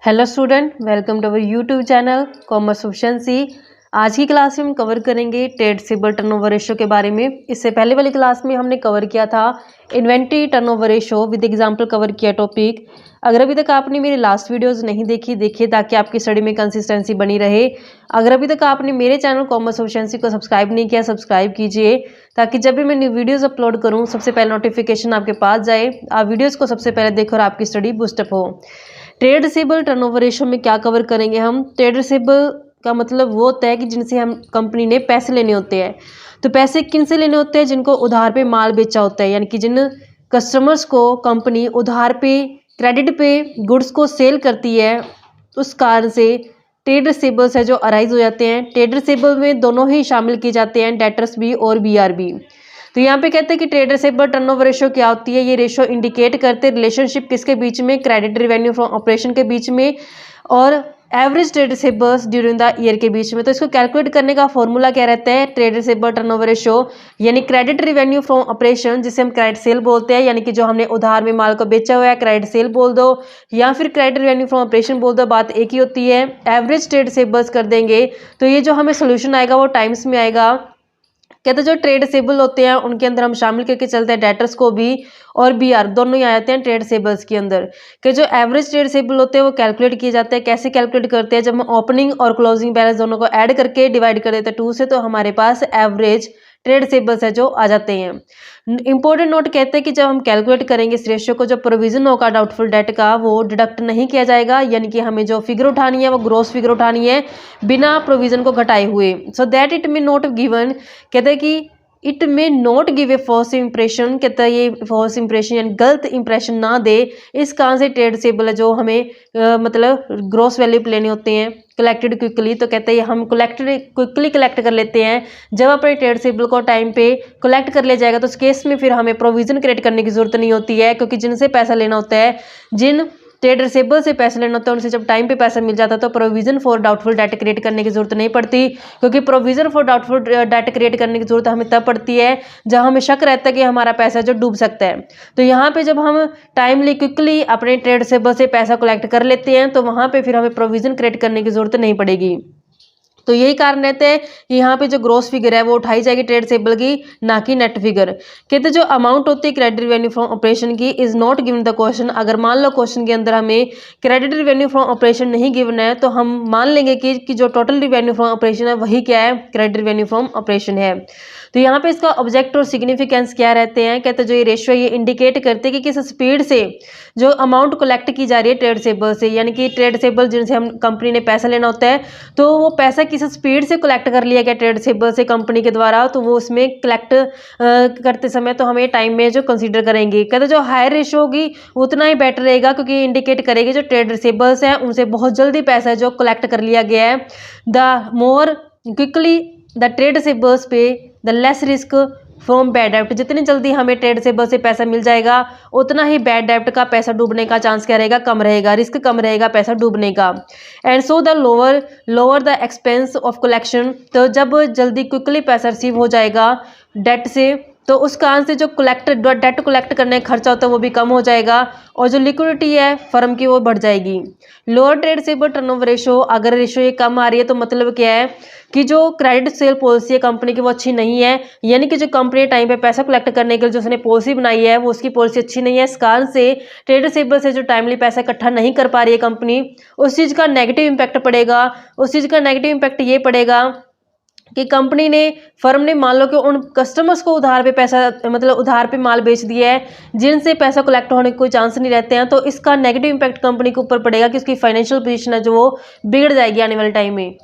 Hello student, welcome to our YouTube channel commerce efficiency. आज की class में हम कवर करेंगे ट्रेड रिसीवेबल टर्नओवर रेशो के बारे में। इससे पहले वाली क्लास में हमने कवर किया था inventory turnover ratio with example cover किया टॉपिक। अगर अभी तक आपने मेरी लास्ट वीडियोस नहीं देखी, देखिए ताकि आपकी स्टडी में कंसिस्टेंसी बनी रहे। अगर अभी तक आपने मेरे चैनल कॉमर्स एफिशिएंसी को सब्सक्राइब नहीं किया, सब्सक्राइब कीजिए ताकि जब भी मैं न्यू वीडियोज़ अपलोड करूँ सबसे पहले नोटिफिकेशन आपके पास जाए, आप वीडियोज़ को सबसे पहले देखो और आपकी स्टडी बूस्टअप हो। ट्रेड रिसीवेबल टर्नओवर रेशो में क्या कवर करेंगे हम। ट्रेड रिसीवेबल का मतलब वो होता है कि जिनसे हम कंपनी ने पैसे लेने होते हैं। तो पैसे किन से लेने होते हैं? जिनको उधार पे माल बेचा होता है, यानी कि जिन कस्टमर्स को कंपनी उधार पे क्रेडिट पे गुड्स को सेल करती है, उस कारण से ट्रेड रिसीवेबल्स है जो अराइज हो जाते हैं। ट्रेड रिसीवेबल में दोनों ही शामिल किए जाते हैं, डेटर्स भी और बीआरबी। तो यहाँ पे कहते हैं कि ट्रेड रिसीवेबल टर्नओवर रेशो क्या होती है। ये रेशो इंडिकेट करते हैं रिलेशनशिप किसके बीच में, क्रेडिट रेवेन्यू फ्रॉम ऑपरेशन के बीच में और average trade receivables during the year के बीच में। तो इसको कैलकुलेट करने का फॉर्मूला क्या रहता है, ट्रेड रिसीवेबल टर्नओवर रेशो यानी क्रेडिट रेवेन्यू फ्रॉम ऑपरेशन, जिसे हम क्रेडिट सेल बोलते हैं, यानी कि जो हमने उधार में माल को बेचा हुआ है क्रेडिट सेल बोल दो या फिर क्रेडिट रेवेन्यू फ्रॉम ऑपरेशन बोल दो, बात एक ही होती है। एवरेज ट्रेड रिसीवेबल्स कर देंगे तो ये जो हमें सोल्यूशन आएगा वो टाइम्स में आएगा। कहते हैं जो ट्रेड रिसीवेबल होते हैं उनके अंदर हम शामिल करके चलते हैं डेटर्स को भी और बीआर दोनों ही आ जाते हैं ट्रेड रिसीवेबल्स के अंदर। कि जो एवरेज ट्रेड रिसीवेबल होते हैं वो कैलकुलेट किए जाते हैं। कैसे कैलकुलेट करते हैं? जब हम ओपनिंग और क्लोजिंग बैलेंस दोनों को ऐड करके डिवाइड कर देते हैं 2 से, तो हमारे पास एवरेज ट्रेड रिसीवेबल्स है जो आ जाते हैं। इंपॉर्टेंट नोट कहते हैं कि जब हम कैलकुलेट करेंगे इस रेशियो को, जो प्रोविजन होगा डाउटफुल डेट का वो डिडक्ट नहीं किया जाएगा, यानी कि हमें जो फिगर उठानी है वो ग्रॉस फिगर उठानी है बिना प्रोविजन को घटाए हुए। So that it may not given, कहते हैं कि it may not give a false impression, कहता है ये फॉल्स इंप्रेशन यानी गलत इंप्रेशन ना दे। इस कारण से ट्रेड रिसीवेबल है जो हमें मतलब ग्रॉस वैल्यू पे लेने होते हैं कलेक्टेड क्विकली। तो कहते हैं हम क्विकली कलेक्ट कर लेते हैं। जब अपने ट्रेड रिसीवेबल को टाइम पे कलेक्ट कर लिया जाएगा तो उस केस में फिर हमें प्रोविजन क्रिएट करने की जरूरत नहीं होती है, क्योंकि जिनसे पैसा लेना होता है, जिन ट्रेड रिसीवेबल से पैसे लेना होता है उनसे जब टाइम पे पैसा मिल जाता है तो provision for doubtful debt create करने की जरूरत नहीं पड़ती। क्योंकि provision for doubtful debt create करने की जरूरत हमें तब पड़ती है जब हमें शक रहता है कि हमारा पैसा जो डूब सकता है। तो यहाँ पे जब हम टाइमली क्विकली अपने ट्रेड रिसीवेबल से पैसा कलेक्ट कर लेते हैं तो वहाँ पे फिर हमें प्रोविजन क्रिएट करने की जरूरत नहीं पड़ेगी। तो यही कारण रहता है कि यहाँ पे जो ग्रॉस फिगर है वो उठाई जाएगी ट्रेड रिसीवेबल की, ना कि नेट फिगर। कहते जो अमाउंट होती है क्रेडिट रेवेन्यू फ्रॉम ऑपरेशन की is not given the question. अगर मान लो क्वेश्चन के अंदर हमें क्रेडिट रेवेन्यू फ्रॉम ऑपरेशन नहीं गिवन है तो हम मान लेंगे कि जो टोटल रेवेन्यू फ्रॉम ऑपरेशन है वही क्या है, क्रेडिट रेवेन्यू फ्रॉम ऑपरेशन है। तो यहाँ पे इसका ऑब्जेक्ट और सिग्निफिकेंस क्या रहते हैं? कहते जो ये रेशियो ये इंडिकेट करते हैं कि किस स्पीड से जो अमाउंट कलेक्ट की जा रही है ट्रेड रिसीवेबल से, यानी कि ट्रेड रिसीवेबल जिनसे हम कंपनी ने पैसा लेना होता है तो वो पैसा किस स्पीड से कलेक्ट कर लिया गया ट्रेड रिसीवेबल से कंपनी के द्वारा, तो वो उसमें कलेक्ट करते समय तो हमें टाइम में जो कंसीडर करेंगे। कहते जो हायर रेशियो होगी उतना ही बेटर रहेगा, क्योंकि इंडिकेट करेगी जो ट्रेड रिसीवेबल्स हैं उनसे बहुत जल्दी पैसा है जो कलेक्ट कर लिया गया है। The more quickly the trade receivables pay the less risk from bad डेब्ट। जितनी जल्दी हमें ट्रेड रिसीवेबल से पैसा मिल जाएगा उतना ही बैड डेब्ट का पैसा डूबने का चांस क्या रहेगा, कम रहेगा, रिस्क कम रहेगा पैसा डूबने का। And so the lower the expense of collection. तो जब जल्दी क्विकली पैसा रिसीव हो जाएगा डेट से तो उस कारण से जो डेट कलेक्ट करने का खर्चा होता है वो भी कम हो जाएगा और जो लिक्विडिटी है फर्म की वो बढ़ जाएगी। Lower trade receivable turnover ratio, अगर रेशो ये कम आ रही है तो मतलब क्या है कि जो क्रेडिट सेल पॉलिसी है कंपनी की वो अच्छी नहीं है, यानी कि जो कंपनी टाइम पे पैसा कलेक्ट करने के लिए जो उसने पॉलिसी बनाई है वो उसकी पॉलिसी अच्छी नहीं है। इस कारण से ट्रेड रिसीवेबल से जो टाइमली पैसा इकट्ठा नहीं कर पा रही है कंपनी, उस चीज़ का नेगेटिव इम्पैक्ट पड़ेगा। उस चीज़ का नेगेटिव इम्पैक्ट ये पड़ेगा कि कंपनी ने फर्म ने मान लो कि उन कस्टमर्स को उधार पे पैसा मतलब उधार पे माल बेच दिया है जिनसे पैसा कलेक्ट होने के कोई चांस नहीं रहते हैं, तो इसका नेगेटिव इम्पैक्ट कंपनी के ऊपर पड़ेगा कि उसकी फाइनेंशियल पोजीशन है जो वो बिगड़ जाएगी आने वाले टाइम में।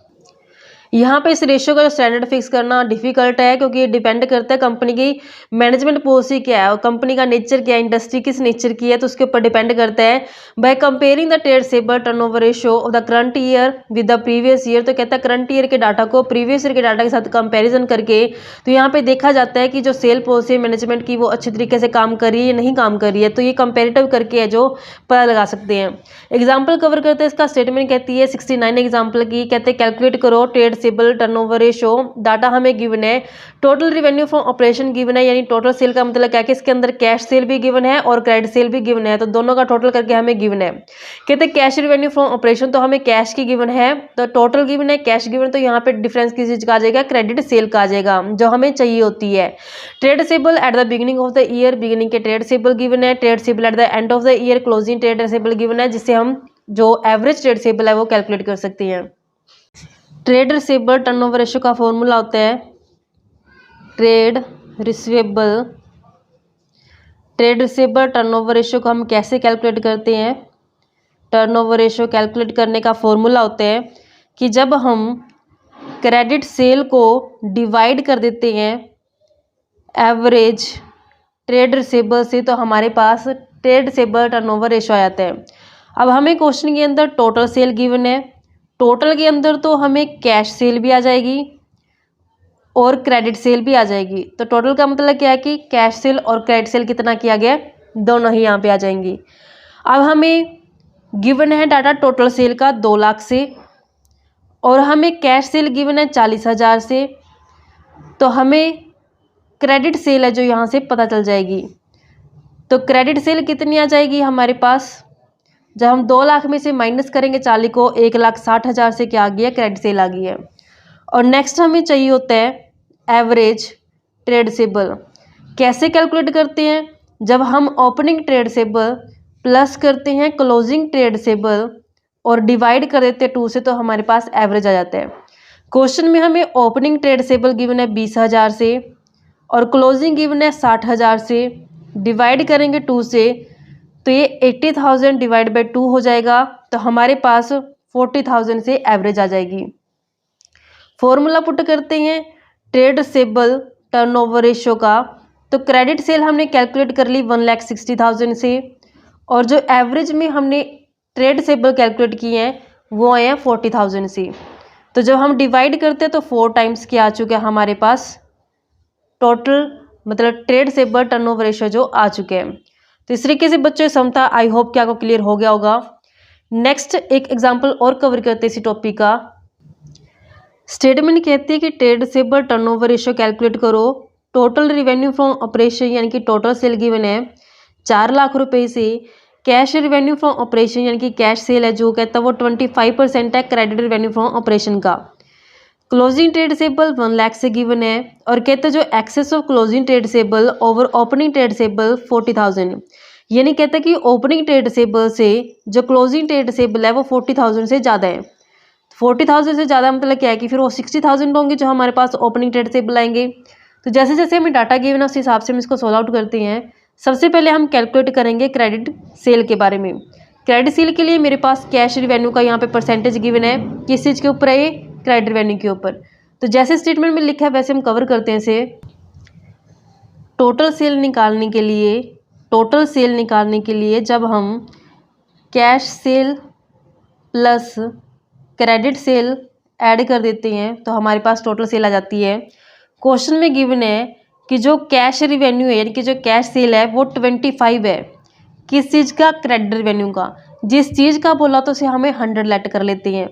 यहाँ पे इस रेशियो का स्टैंडर्ड फिक्स करना डिफिकल्ट है, क्योंकि ये डिपेंड करता है कंपनी की मैनेजमेंट पॉलिसी क्या है और कंपनी का नेचर क्या है, इंडस्ट्री किस नेचर की है, तो उसके ऊपर डिपेंड करता है। By comparing the trade receivable turnover ratio of the current year with the previous year. तो कहता है करंट ईयर के डाटा को प्रीवियस ईयर के डाटा के साथ कंपेरिजन करके तो यहाँ पे देखा जाता है कि जो सेल पॉलिसी मैनेजमेंट की वो अच्छी तरीके से काम कर रही है या नहीं काम कर रही है। तो ये कंपेरेटिव करके है जो पता लगा सकते हैं। एग्जाम्पल कवर करते हैं इसका। स्टेटमेंट कहती है 69 एग्जाम्पल की, कहते हैं कैलकुलेट करो trade receivable turnover ratio data हमें गिवन है, total revenue from operation given है, यानी टोटल सेल का मतलब क्या है कि इसके अंदर कैश सेल भी गिवन है और क्रेडिट सेल भी गिवन है, तो दोनों का टोटल करके हमें गिवन है। कहते हैं कैश रिवेन्यू फ्रॉम ऑपरेशन, तो हमें कैश की गिवन है, तो टोटल गिवन है, कैश गिवन, तो यहाँ पे डिफरेंस किस चीज का आ जाएगा, क्रेडिट सेल का आ जाएगा जो हमें चाहिए होती है। Trade receivable at the beginning of the year, beginning के ट्रेड रिसीवेबल गिवन है, trade receivable at the end of the year, closing trade receivable given है, जिससे हम जो एवरेज ट्रेड रिसीवेबल है वो कैलकुलेट कर सकते हैं। ट्रेड रिसीवेबल टर्नओवर रेशियो का फॉर्मूला होता है ट्रेड रिसीवेबल टर्नओवर रेशियो को हम कैसे कैलकुलेट करते हैं। टर्नओवर रेशियो कैलकुलेट करने का फॉर्मूला होता है कि जब हम क्रेडिट सेल को डिवाइड कर देते हैं एवरेज ट्रेड रिसीवेबल से, तो हमारे पास ट्रेड रिसीवेबल टर्नओवर रेशियो आ जाता है। अब हमें क्वेश्चन के अंदर टोटल सेल गिवन है, टोटल के अंदर तो हमें कैश सेल भी आ जाएगी और क्रेडिट सेल भी आ जाएगी। तो टोटल का मतलब क्या है कि कैश सेल और क्रेडिट सेल कितना किया गया, दोनों ही यहाँ पे आ जाएंगी। अब हमें गिवन है डाटा टोटल सेल का 2 लाख से और हमें कैश सेल गिवन है 40,000 से, तो हमें क्रेडिट सेल है जो यहाँ से पता चल जाएगी। तो क्रेडिट सेल कितनी आ जाएगी हमारे पास, जब हम 2 लाख में से माइनस करेंगे 40 को, 1,60,000 से क्या आ गया, क्रेडिट सेल आ गई है। और नेक्स्ट हमें चाहिए होता है एवरेज ट्रेड रिसीवेबल। कैसे कैलकुलेट करते हैं, जब हम ओपनिंग ट्रेड रिसीवेबल प्लस करते हैं क्लोजिंग ट्रेड रिसीवेबल और डिवाइड कर देते हैं 2 से, तो हमारे पास एवरेज आ जाता है। क्वेश्चन में हमें ओपनिंग ट्रेड रिसीवेबल गिवन है 20,000 से और क्लोजिंग गिवन है 60,000 से, डिवाइड करेंगे 2 से, तो ये 80,000 डिवाइड बाई 2 हो जाएगा, तो हमारे पास 40,000 से एवरेज आ जाएगी। फॉर्मूला पुट करते हैं ट्रेड रिसीवेबल टर्नओवर रेशियो का, तो क्रेडिट सेल हमने कैलकुलेट कर ली 1,60,000 से और जो एवरेज में हमने ट्रेड रिसीवेबल कैलकुलेट किए हैं वो आए हैं 40,000 से। तो जब हम डिवाइड करते हैं तो 4 टाइम्स क्या आ चुका है हमारे पास टोटल, मतलब ट्रेड रिसीवेबल टर्नओवर रेशियो जो आ चुके हैं। तो इस तरीके से बच्चों समता आई होप कि आपको क्लियर हो गया होगा। नेक्स्ट एक एग्जांपल और कवर करते हैं इसी टॉपिक का। स्टेटमेंट कहती है कि trade receivable turnover ratio calculate करो, टोटल रिवेन्यू फ्रॉम ऑपरेशन यानी कि टोटल सेल गिवन है 4 लाख रुपए से, कैश रिवेन्यू फ्रॉम ऑपरेशन यानी कि कैश सेल है जो कहता है वो 25% है क्रेडिट रिवेन्यू फ्रॉम ऑपरेशन का। क्लोजिंग ट्रेड रिसीवेबल 1 लाख से गिवन है और कहते हैं जो excess of closing trade receivable over opening trade receivable 40,000, यानी कहता है कि ओपनिंग ट्रेड रिसीवेबल से जो क्लोजिंग ट्रेड रिसीवेबल है वो 40,000 से ज़्यादा है। 40,000 से ज़्यादा मतलब क्या है कि फिर वो 60,000 होंगे जो हमारे पास ओपनिंग ट्रेड रिसीवेबल आएंगे। तो जैसे जैसे हमें डाटा गिवन है उस हिसाब से हम इसको सॉल्व आउट करते हैं। सबसे पहले हम कैलकुलेट करेंगे क्रेडिट सेल के बारे में। क्रेडिट सेल के लिए मेरे पास कैश रिवेन्यू का यहाँ पे परसेंटेज गिवन है, किस चीज़ के ऊपर है, क्रेडिट रिवेन्यू के ऊपर। तो जैसे स्टेटमेंट में लिखा है वैसे हम कवर करते हैं इसे। टोटल सेल निकालने के लिए जब हम cash cell plus credit sale add कर देते हैं तो हमारे पास टोटल सेल आ जाती है। क्वेश्चन में गिवन है कि जो कैश रिवेन्यू है यानी कि जो कैश सेल है वो 25 है, किस चीज़ का, क्रेडिट रिवेन्यू का। जिस चीज़ का बोला तो उसे हमें 100 लेट कर लेते हैं,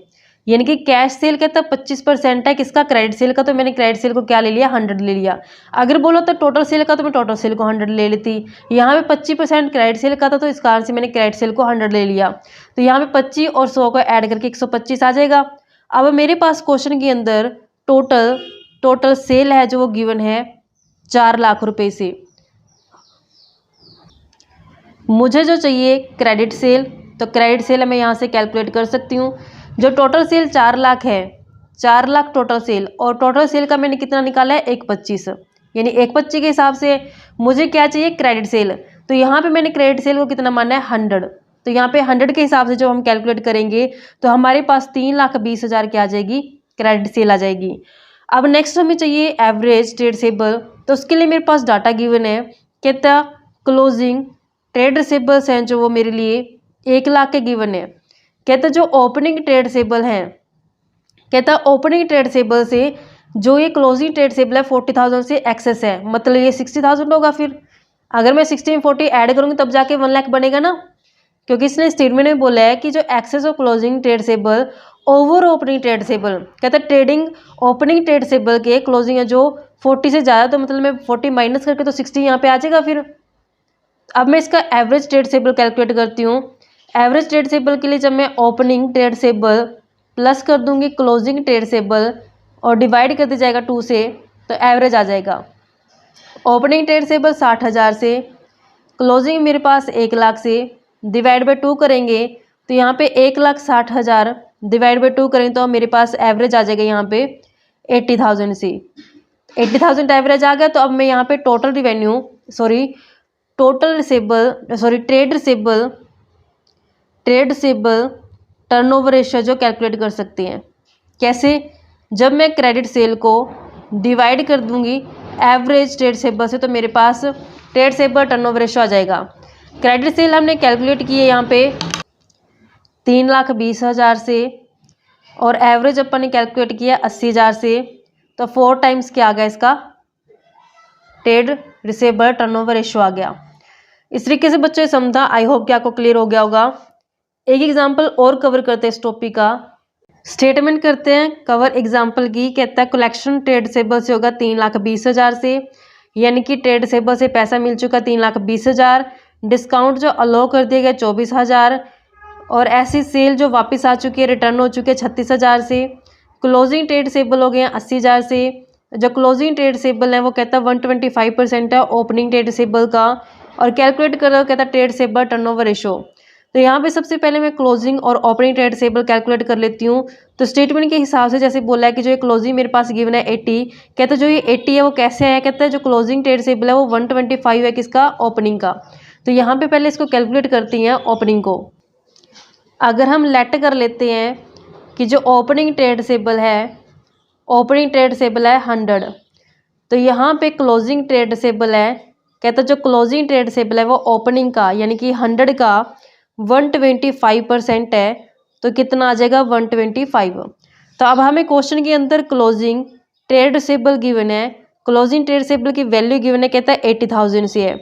यानी कि कैश सेल कहता है 25% है किसका, क्रेडिट सेल का, तो मैंने क्रेडिट सेल को क्या ले लिया, 100 ले लिया। अगर बोलो तो टोटल सेल का तो मैं टोटल सेल को 100 ले लेती। यहाँ पे 25% क्रेडिट सेल का था तो इस कारण से मैंने क्रेडिट सेल को 100 ले लिया। तो यहाँ पे 25 और 100 को ऐड करके 125 आ जाएगा। अब मेरे पास क्वेश्चन के अंदर टोटल सेल है जो वो गिवन है 4 लाख रुपए से। मुझे जो चाहिए क्रेडिट सेल, तो क्रेडिट सेल मैं यहाँ से कैलकुलेट कर सकती हूँ। जो टोटल सेल 4 लाख है, 4 लाख टोटल सेल, और टोटल सेल का मैंने कितना निकाला है 125, यानी 125 के हिसाब से मुझे क्या चाहिए, क्रेडिट सेल। तो यहाँ पे मैंने क्रेडिट सेल को कितना माना है 100, तो यहाँ पे 100 के हिसाब से जो हम कैलकुलेट करेंगे तो हमारे पास 3,20,000 क्या आ जाएगी, क्रेडिट सेल आ जाएगी। अब नेक्स्ट हमें चाहिए एवरेज ट्रेड रिसीवेबल, तो उसके लिए मेरे पास डाटा गिवन है, कहता क्लोजिंग ट्रेड रिसीवेबल्स हैं जो वो मेरे लिए 1 लाख के गिवन है। कहता जो ओपनिंग ट्रेड रिसीवेबल हैं, कहता ओपनिंग ट्रेड रिसीवेबल से जो ये क्लोजिंग ट्रेड रिसीवेबल है 40,000 से एक्सेस है, मतलब ये 60,000 होगा। फिर अगर मैं 60 में 40 ऐड करूँगी तब जाके 1 लाख बनेगा ना। क्योंकि इसने स्टेटमेंट में बोला है कि जो excess of closing tradable over opening tradable, कहता है ट्रेडिंग ओपनिंग ट्रेडेबल के क्लोजिंग है जो 40 से ज़्यादा, तो मतलब मैं 40 माइनस करके तो 60 यहाँ पे आ जाएगा। फिर अब मैं इसका एवरेज ट्रेडेबल कैलकुलेट करती हूँ। एवरेज ट्रेडेबल के लिए जब मैं ओपनिंग ट्रेडेबल प्लस कर दूंगी क्लोजिंग ट्रेडेबल और डिवाइड कर दिया जाएगा 2 से, तो एवरेज आ जाएगा। ओपनिंग ट्रेडेबल 60,000 से, क्लोजिंग मेरे पास 1 लाख से, डिवाइड बाई 2 करेंगे तो यहाँ पे 1,60,000 डिवाइड बाई 2 करेंगे तो मेरे पास एवरेज आ जाएगा यहाँ पे 80,000 से। 80,000 एवरेज आ गया। तो अब मैं यहाँ पे total revenue trade receivable turnover ratio जो कैलकुलेट कर सकते हैं। कैसे? जब मैं क्रेडिट सेल को डिवाइड कर दूंगी एवरेज ट्रेड रिसीवेबल से, तो मेरे पास ट्रेड रिसीवेबल टर्नओवर रेशियो आ जाएगा। क्रेडिट सेल हमने कैलकुलेट की है यहाँ पे 3,20,000 से और एवरेज अपन ने कैलकुलेट किया 80,000 से, तो 4 टाइम्स क्या आ गया इसका ट्रेड रिसीवेबल टर्नओवर रेशियो आ गया। इस तरीके से बच्चों समझा, आई होप कि आपको क्लियर हो गया होगा। एक एग्जांपल और कवर करते हैं इस टॉपिक का, स्टेटमेंट करते हैं कवर एग्जांपल की। कहता है कलेक्शन ट्रेड रिसीवेबल से होगा 3,20,000 से, यानी कि ट्रेड रिसीवेबल से पैसा मिल चुका 3,20,000, डिस्काउंट जो अलाउ कर दिया गया 24,000 और ऐसी सेल जो वापस आ चुकी है रिटर्न हो चुकी है 36,000 से। क्लोजिंग ट्रेड रिसीवेबल हो गए हैं 80,000 से। जो क्लोजिंग ट्रेड रिसीवेबल है वो कहता है 125% है ओपनिंग ट्रेड रिसीवेबल का, और कैलकुलेट कर रहा है कहता है ट्रेड रिसीवेबल टर्नओवर रेशियो। तो यहाँ पे सबसे पहले मैं क्लोजिंग और ओपनिंग ट्रेड रिसीवेबल कैलकुलेट कर लेती हूँ। तो स्टेटमेंट के हिसाब से जैसे बोला है कि जो ये क्लोजिंग मेरे पास गिवन है 80, कहता है जो ये 80 है वो कैसे आया, कहता है जो क्लोजिंग ट्रेड रिसीवेबल है वो 125 है किसका, ओपनिंग का। तो यहाँ पे पहले इसको कैलकुलेट करती हैं ओपनिंग को। अगर हम लेट कर लेते हैं कि जो ओपनिंग ट्रेड रिसीवेबल है 100, तो यहाँ पे क्लोजिंग ट्रेड रिसीवेबल है, कहता है जो क्लोजिंग ट्रेड रिसीवेबल है वो ओपनिंग का यानी कि 100 का 125% है, तो कितना आ जाएगा 125। तो अब हमें क्वेश्चन के अंदर क्लोजिंग ट्रेड रिसीवेबल गिवन है, क्लोजिंग ट्रेड रिसीवेबल की वैल्यू गिवन है कहता है 80,000 से है।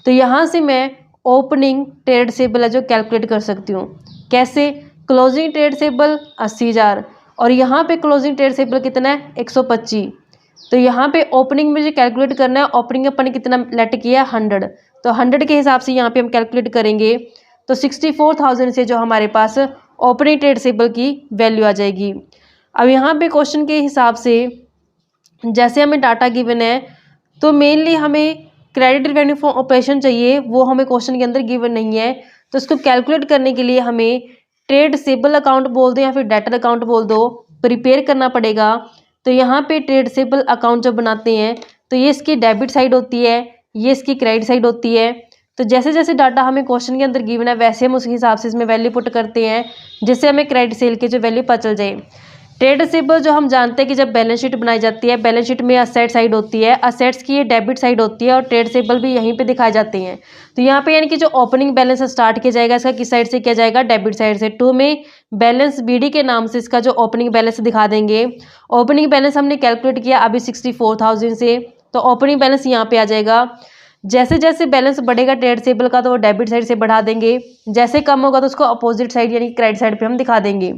तो यहाँ से मैं ओपनिंग ट्रेड रिसीवेबल है जो कैलकुलेट कर सकती हूँ। कैसे? क्लोजिंग ट्रेड रिसीवेबल 80,000 और यहाँ पे क्लोजिंग ट्रेड रिसीवेबल कितना है 125। तो यहाँ पे ओपनिंग में जो कैलकुलेट करना है, ओपनिंग अपन ने कितना लेट किया 100, तो 100 के हिसाब से यहाँ पे हम कैलकुलेट करेंगे तो 64,000 से जो हमारे पास ओपनिंग ट्रेड रिसीवेबल की वैल्यू आ जाएगी। अब यहाँ पे क्वेश्चन के हिसाब से जैसे हमें डाटा गिवन है, तो मेनली हमें क्रेडिट रेवेन्यू फॉर ऑपरेशन चाहिए, वो हमें क्वेश्चन के अंदर गिवन नहीं है। तो इसको कैलकुलेट करने के लिए हमें ट्रेड रिसीवेबल अकाउंट बोल दो या फिर डेटर अकाउंट बोल दो, प्रिपेयर करना पड़ेगा। तो यहाँ पे ट्रेड रिसीवेबल अकाउंट जब बनाते हैं तो ये इसकी डेबिट साइड होती है, ये इसकी क्रेडिट साइड होती है। तो जैसे जैसे डाटा हमें क्वेश्चन के अंदर गिवन है वैसे हम उस हिसाब से इसमें वैल्यू पुट करते हैं, जिससे हमें क्रेडिट सेल की जो वैल्यू पता चल जाए। ट्रेड रिसीवेबल जो हम जानते हैं कि जब बैलेंस शीट बनाई जाती है, बैलेंस शीट में असेट साइड होती है, असेट्स की ये डेबिट साइड होती है और ट्रेड रिसीवेबल भी यहीं पे दिखाए जाते हैं। तो यहाँ पे यानी कि जो ओपनिंग बैलेंस स्टार्ट किया जाएगा इसका किस साइड से किया जाएगा, डेबिट साइड से। 2 में बैलेंस बीडी के नाम से इसका जो ओपनिंग बैलेंस दिखा देंगे। ओपनिंग बैलेंस हमने कैलकुलेट किया अभी 64,000 से, तो ओपनिंग बैलेंस यहाँ पे आ जाएगा। जैसे जैसे बैलेंस बढ़ेगा ट्रेड रिसीवेबल का तो वो डेबिट साइड से बढ़ा देंगे, जैसे कम होगा तो उसको अपोजिट साइड यानी क्रेडिट साइड पे हम दिखा देंगे।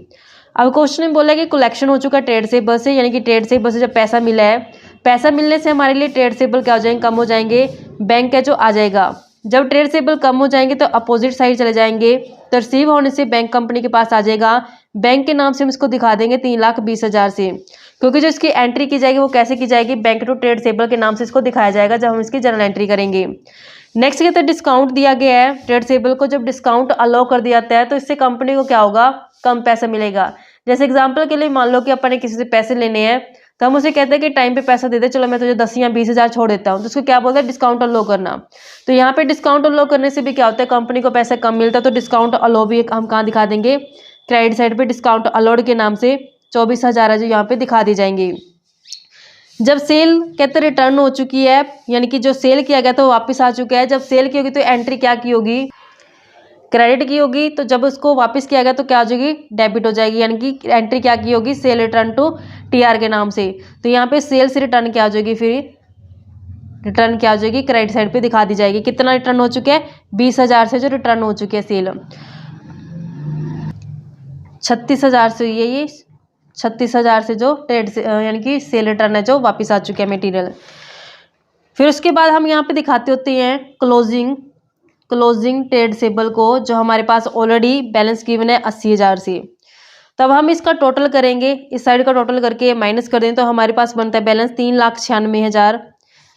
अब क्वेश्चन में बोला कि कलेक्शन हो चुका है ट्रेड रिसीवेबल से, यानी कि ट्रेड रिसीवेबल से जब पैसा मिला है, पैसा मिलने से हमारे लिए ट्रेड रिसीवेबल क्या हो जाएंगे, कम हो जाएंगे, बैंक का जो आ जाएगा। जब ट्रेड रिसीवेबल कम हो जाएंगे तो अपोजिट साइड चले जाएंगे, तो रिसीव होने से बैंक कंपनी के पास आ जाएगा। बैंक के नाम से हम इसको दिखा देंगे 3,20,000 से, क्योंकि जो इसकी एंट्री की जाएगी वो कैसे की जाएगी, बैंक टू ट्रेड रिसीवेबल के नाम से इसको दिखाया जाएगा जब हम इसकी जर्नल एंट्री करेंगे। नेक्स्ट कहते हैं डिस्काउंट दिया गया है ट्रेड रिसीवेबल को, जब डिस्काउंट अलाउ कर दिया जाता है तो इससे कंपनी को क्या होगा, कम पैसा मिलेगा। जैसे एग्जांपल के लिए मान लो कि अपन ने किसी से पैसे लेने हैं, तो हम उसे कहते हैं कि टाइम पे पैसा दे दे, चलो मैं तुझे 10 या 20,000 छोड़ देता हूँ, तो उसको क्या बोलते हैं, डिस्काउंट अलाउ करना। तो यहाँ पे डिस्काउंट अलाउ करने से भी क्या होता है, कंपनी को पैसा कम मिलता है, तो डिस्काउंट अलाउ भी हम कहाँ दिखा देंगे, क्रेडिट साइड पे डिस्काउंट अलाउड के नाम से 24,000 जो यहाँ पे दिखा दी जाएंगे। जब सेल कहते रिटर्न हो चुकी है, यानी कि जो सेल किया गया था वो वापस आ चुका है, जब सेल की होगी तो एंट्री क्या की होगी, क्रेडिट की होगी, तो जब उसको वापस किया गया तो क्या हो जाएगी, डेबिट हो जाएगी, यानी कि एंट्री क्या की होगी, सेल रिटर्न टू टीआर के नाम से। तो यहाँ पे सेल से रिटर्न क्या हो जाएगी, फिर रिटर्न क्या हो जाएगी, क्रेडिट साइड पे दिखा दी जाएगी। कितना रिटर्न हो चुका है, 20,000 से जो रिटर्न हो चुके हैं सेल, 36,000 से ये 36,000 से जो ट्रेड से यानी कि सेल रिटर्न है जो वापस आ चुके हैं मटेरियल। फिर उसके बाद हम यहाँ पे दिखाते होते हैं क्लोजिंग ट्रेड सेबल को, जो हमारे पास ऑलरेडी बैलेंस गिवन है 80,000 से। तब हम इसका टोटल करेंगे, इस साइड का टोटल करके माइनस कर दें तो हमारे पास बनता है बैलेंस 3,96,000।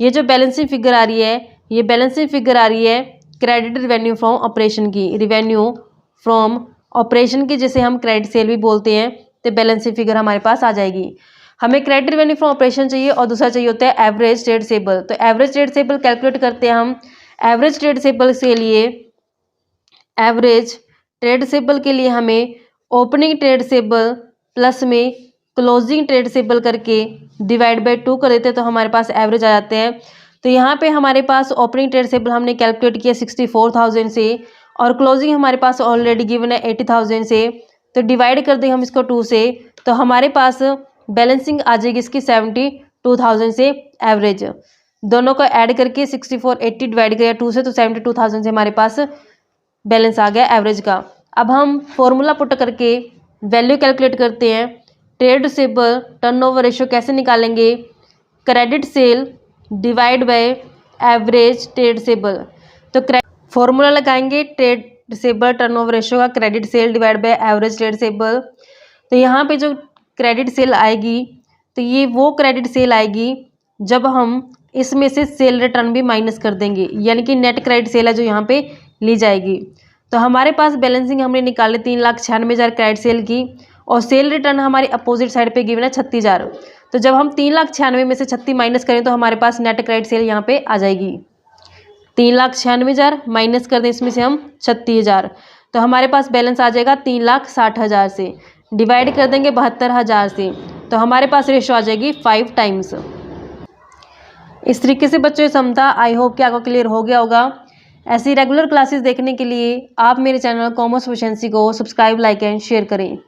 ये जो बैलेंसिंग फिगर आ रही है, ये बैलेंसिंग फिगर आ रही है क्रेडिट रिवेन्यू फ्रॉम ऑपरेशन की, रिवेन्यू फ्रॉम ऑपरेशन की, जिसे हम क्रेडिट सेल भी बोलते हैं। तो बैलेंसिंग फिगर हमारे पास आ जाएगी। हमें क्रेडिट रिवेन्यू फ्रॉम ऑपरेशन चाहिए और दूसरा चाहिए होता है एवरेज ट्रेड सेबल। तो एवरेज ट्रेड सेबल कैलकुलेट करते हैं हम। एवरेज ट्रेड सेबल के लिए, एवरेज ट्रेड सेबल के लिए हमें ओपनिंग ट्रेड सेबल प्लस में क्लोजिंग ट्रेड सेबल करके डिवाइड बाई 2 कर देते हैं तो हमारे पास एवरेज आ जाते हैं। तो यहाँ पे हमारे पास ओपनिंग ट्रेड सेबल हमने कैलकुलेट किया 64,000 से और क्लोजिंग हमारे पास ऑलरेडी गिवन है 80,000 से। तो डिवाइड कर दें हम इसको 2 से तो हमारे पास बैलेंसिंग आ जाएगी इसकी 72,000 से एवरेज। दोनों को ऐड करके 64 80 डिवाइड किया 2 से तो 72,000 से हमारे पास बैलेंस आ गया एवरेज का। अब हम फॉर्मूला पुट करके वैल्यू कैलकुलेट करते हैं। ट्रेड सेबल टर्नओवर रेशियो कैसे निकालेंगे, credit sale divide by average trade sable. तो फॉर्मूला लगाएंगे ट्रेड सेबल टर्नओवर रेशियो का, credit sale divide by average trade sable. तो यहाँ पे जो क्रेडिट सेल आएगी तो ये वो क्रेडिट सेल आएगी जब हम इसमें से सेल रिटर्न भी माइनस कर देंगे, यानी कि नेट क्रेडिट सेल है जो यहाँ पे ली जाएगी। तो हमारे पास बैलेंसिंग हमने निकाले 3,96,000 क्रेडिट सेल की और सेल रिटर्न हमारी अपोजिट साइड पे गिवन है 36,000। तो जब हम 3,96,000 में से 36 माइनस करें तो हमारे पास नेट क्रेडिट सेल यहाँ पे आ जाएगी। 3,96,000 माइनस कर दें इसमें से हम 36,000 तो हमारे पास बैलेंस आ जाएगा 3,60,000 से। डिवाइड कर देंगे 72,000 से तो हमारे पास रेशो आ जाएगी 5 टाइम्स। इस तरीके से बच्चों समझा। आई होप कि आपको क्लियर हो गया होगा। ऐसी रेगुलर क्लासेस देखने के लिए आप मेरे चैनल कॉमर्स एफिशिएंसी को सब्सक्राइब, लाइक एंड शेयर करें।